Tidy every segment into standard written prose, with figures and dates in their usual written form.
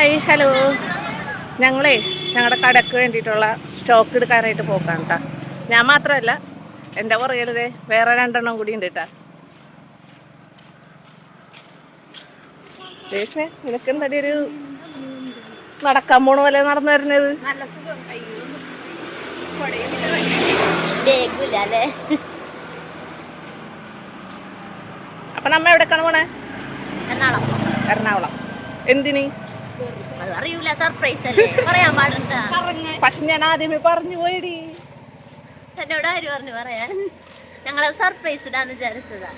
Hi hello. ഞങ്ങളുടെ കടക്ക് വേണ്ടിയിട്ടുള്ള സ്റ്റോക്ക് എടുക്കാനായിട്ട് പോക്കാണ് കേട്ടോ. ഞാൻ മാത്രമല്ല, എൻ്റെ പുറകിലതേ വേറെ 2 കൂടി ഉണ്ട് കേട്ടോ. രേഷ്മേ, നിനക്ക് എന്താടി ഒരു നടക്കാൻ പോണ പോലെ നടന്നു വരുന്നത്? അപ്പൊ നമ്മ എവിടേക്കാണ് പോണേ? എറണാകുളം. എന്തിന്? അറിയൂല, സർപ്രൈസ് അല്ലേ, പറയാൻ പാടില്ല. പക്ഷെ ഞാൻ ആദ്യമേ പറഞ്ഞു പോയിടി. എന്നോട് ആര് പറഞ്ഞു പറയാൻ? ഞങ്ങളെ സർപ്രൈസ് ഇടാന്ന് വിചാരിച്ചതാ.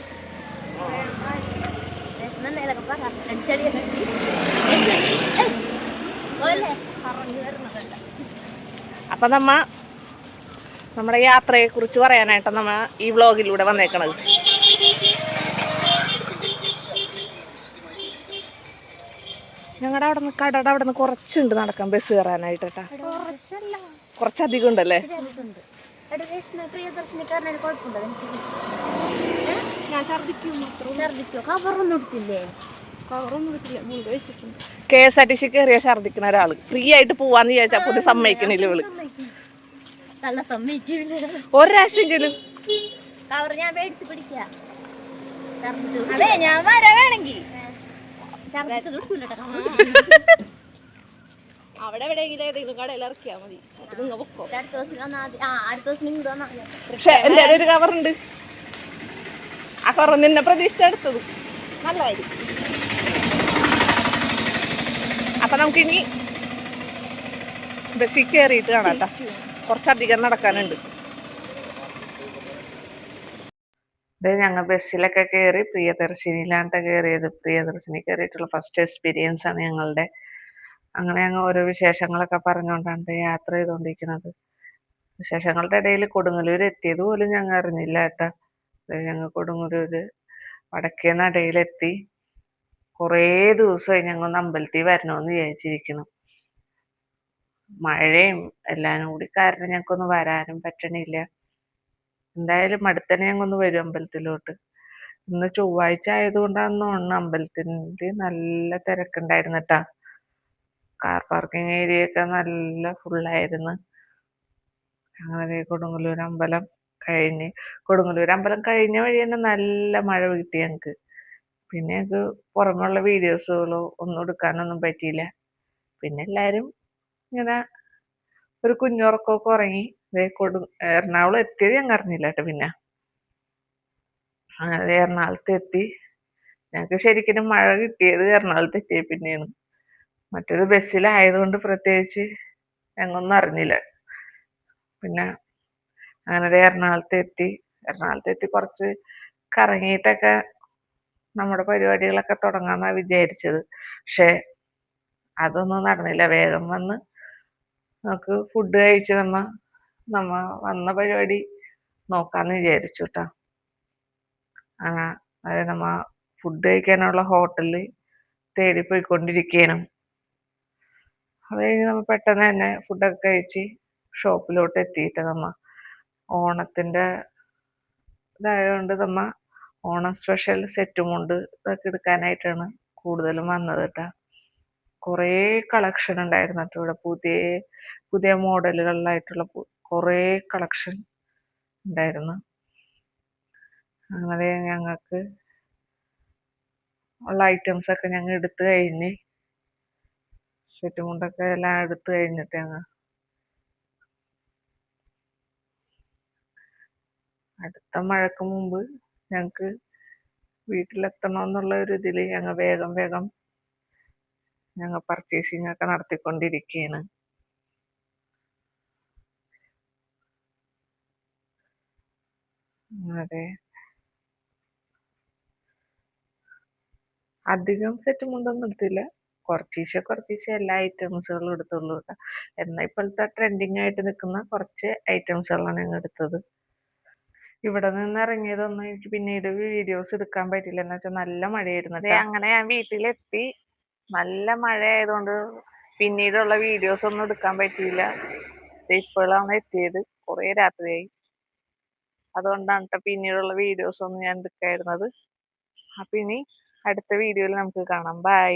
അപ്പൊ നമ്മുടെ യാത്രയെ കുറിച്ച് പറയാനായിട്ട് നമ്മ ഈ വ്ളോഗിലൂടെ വന്നേക്കണത്. ഞങ്ങളുടെ കടയുടെ അവിടെ നിന്ന് കുറച്ചുണ്ട് നടക്കാം ബസ് കയറാനായിട്ട് കേട്ടാ. കുറച്ചധികം ഉണ്ടല്ലേ? KSRTC കയറിയ ഛർദിക്കുന്ന ഒരാള് ഫ്രീ ആയിട്ട് പോവാന്ന് വിചാരിച്ചാ പോലും സമ്മതിക്കണില്ല ഇവള്. ഒരാശെങ്കിലും ഞാൻ വരവേണമെങ്കിൽ അവിടെ എവിടെയെങ്കിലും ഏതെങ്കിലും കടയിൽ ഇറക്കിയാ മതി. പക്ഷെ എല്ലാരും ഒരു കവറുണ്ട്. ആ കവർ നിന്നെ പ്രതീക്ഷിച്ചെടുത്തത് നല്ല കാര്യം. അപ്പൊ നമുക്കിനി ബസ്സിൽ കയറിയിട്ട് കാണാം കേട്ടോ. കുറച്ചധികം നടക്കാനുണ്ട്. ഞങ്ങൾ ബസ്സിലൊക്കെ കയറി പ്രിയദർശിനിയിലാണ് കയറിയത്. പ്രിയദർശിനി കയറിയിട്ടുള്ള ഫസ്റ്റ് എക്സ്പീരിയൻസ് ആണ് ഞങ്ങളുടെ. അങ്ങനെ ഞങ്ങൾ ഓരോ വിശേഷങ്ങളൊക്കെ പറഞ്ഞുകൊണ്ടാണ് യാത്ര ചെയ്തുകൊണ്ടിരിക്കുന്നത്. വിശേഷങ്ങളുടെ ഇടയിൽ കൊടുങ്ങല്ലൂർ എത്തിയത് പോലും ഞങ്ങൾ അറിഞ്ഞില്ല കേട്ടോ. ഞങ്ങൾ കൊടുങ്ങല്ലൂർ വടക്കേ നടയിലെത്തി. കുറേ ദിവസമായി ഞങ്ങൾ അമ്പലത്തിൽ വരണമെന്ന് വിചാരിച്ചിരിക്കണം. മഴയും എല്ലാം കൂടി കാരണം ഞങ്ങൾക്കൊന്നും വരാനും പറ്റണില്ല. എന്തായാലും അടുത്തന്നെ ഞങ്ങൊന്ന് വരും അമ്പലത്തിലോട്ട്. ഇന്ന് ചൊവ്വാഴ്ച ആയതുകൊണ്ടാണെന്ന് തോന്നുന്നു അമ്പലത്തിൻ്റെ നല്ല തിരക്കുണ്ടായിരുന്നു കേട്ടാ. കാർ പാർക്കിംഗ് ഏരിയ ഒക്കെ നല്ല ഫുള്ളായിരുന്നു. അങ്ങനെ കൊടുങ്ങല്ലൂർ അമ്പലം കഴിഞ്ഞ വഴി തന്നെ നല്ല മഴ കിട്ടി ഞങ്ങൾക്ക്. പിന്നെ ഞങ്ങൾക്ക് പുറമെയുള്ള വീഡിയോസുകളോ ഒന്നും എടുക്കാനൊന്നും പറ്റിയില്ല. പിന്നെ എല്ലാവരും ഇങ്ങനെ ഒരു കുഞ്ഞുറക്കമൊക്കെ ഉറങ്ങി. എറണാകുളം എത്തിയത് ഞങ്ങൾ അറിഞ്ഞില്ല കേട്ടോ. പിന്നെ അങ്ങനെ എറണാകുളത്ത് എത്തി. ഞങ്ങൾക്ക് ശരിക്കും മഴ കിട്ടിയത് എറണാകുളത്ത് എത്തിയ പിന്നെയാണ്. മറ്റേത് ബസ്സിലായതുകൊണ്ട് പ്രത്യേകിച്ച് ഞങ്ങളൊന്നും അറിഞ്ഞില്ല. പിന്നെ അങ്ങനെ എറണാകുളത്ത് എത്തി കുറച്ച് കറങ്ങിയിട്ടൊക്കെ നമ്മുടെ പരിപാടികളൊക്കെ തുടങ്ങാമെന്നാണ് വിചാരിച്ചത്. പക്ഷെ അതൊന്നും നടന്നില്ല. വേഗം വന്ന് നമുക്ക് ഫുഡ് കഴിച്ച് നമ്മ വന്ന പരിപാടി നോക്കാമെന്ന് വിചാരിച്ചു കേട്ടോ. അതായത് നമ്മ ഫുഡ് കഴിക്കാനുള്ള ഹോട്ടലിൽ തേടിപ്പോയിക്കൊണ്ടിരിക്കുകയാണ്. അത് കഴിഞ്ഞ് നമ്മൾ പെട്ടെന്ന് തന്നെ ഫുഡൊക്കെ കഴിച്ച് ഷോപ്പിലോട്ട് എത്തിയിട്ട് ഓണത്തിൻ്റെ ഇതായതുകൊണ്ട് ഓണം സ്പെഷ്യൽ സെറ്റും കൊണ്ട് ഇതൊക്കെ എടുക്കാനായിട്ടാണ് കൂടുതലും വന്നത് കേട്ടോ. കുറേ കളക്ഷൻ ഉണ്ടായിരുന്നു കേട്ടോ ഇവിടെ. പുതിയ മോഡലുകളിലായിട്ടുള്ള കുറേ കളക്ഷൻ ഉണ്ടായിരുന്നു. അങ്ങനെ ഞങ്ങൾക്ക് ഉള്ള ഐറ്റംസൊക്കെ ഞങ്ങൾ എടുത്തു കഴിഞ്ഞ് സെറ്റും കൊണ്ടൊക്കെ എല്ലാം എടുത്തു കഴിഞ്ഞിട്ട് അടുത്ത മഴക്ക് മുമ്പ് ഞങ്ങൾക്ക് വീട്ടിലെത്തണമെന്നുള്ള ഒരു ഇതിൽ ഞങ്ങൾ വേഗം ഞങ്ങൾ പർച്ചേസിങ് ഒക്കെ നടത്തിക്കൊണ്ടിരിക്കുകയാണ്. അതെ, അധികം സെറ്റ് മുണ്ടൊന്നും എടുത്തില്ല. കുറച്ചീശെ എല്ലാ ഐറ്റംസുകളും എടുത്തുള്ളൂ കേട്ടോ. എന്നാൽ ഇപ്പോഴത്തെ ട്രെൻഡിങ് ആയിട്ട് നിൽക്കുന്ന കുറച്ച് ഐറ്റംസുകളാണ് ഞങ്ങൾ എടുത്തത്. ഇവിടെ നിന്ന് ഇറങ്ങിയതൊന്നും എനിക്ക് പിന്നീട് വീഡിയോസ് എടുക്കാൻ പറ്റില്ല. എന്ന് വെച്ചാൽ നല്ല മഴയായിരുന്നു. അങ്ങനെ ഞാൻ വീട്ടിലെത്തി. നല്ല മഴ ആയതുകൊണ്ട് പിന്നീടുള്ള വീഡിയോസ് ഒന്നും എടുക്കാൻ പറ്റിയില്ല. ഇപ്പോഴാണ് എത്തിയത്. കുറേ രാത്രിയായി. അതുകൊണ്ടാണ് കേട്ടോ പിന്നീടുള്ള വീഡിയോസ് ഒന്നും ഞാൻ എടുക്കായിരുന്നത്. അപ്പം ഇനി അടുത്ത വീഡിയോയിൽ നമുക്ക് കാണാം. ബൈ.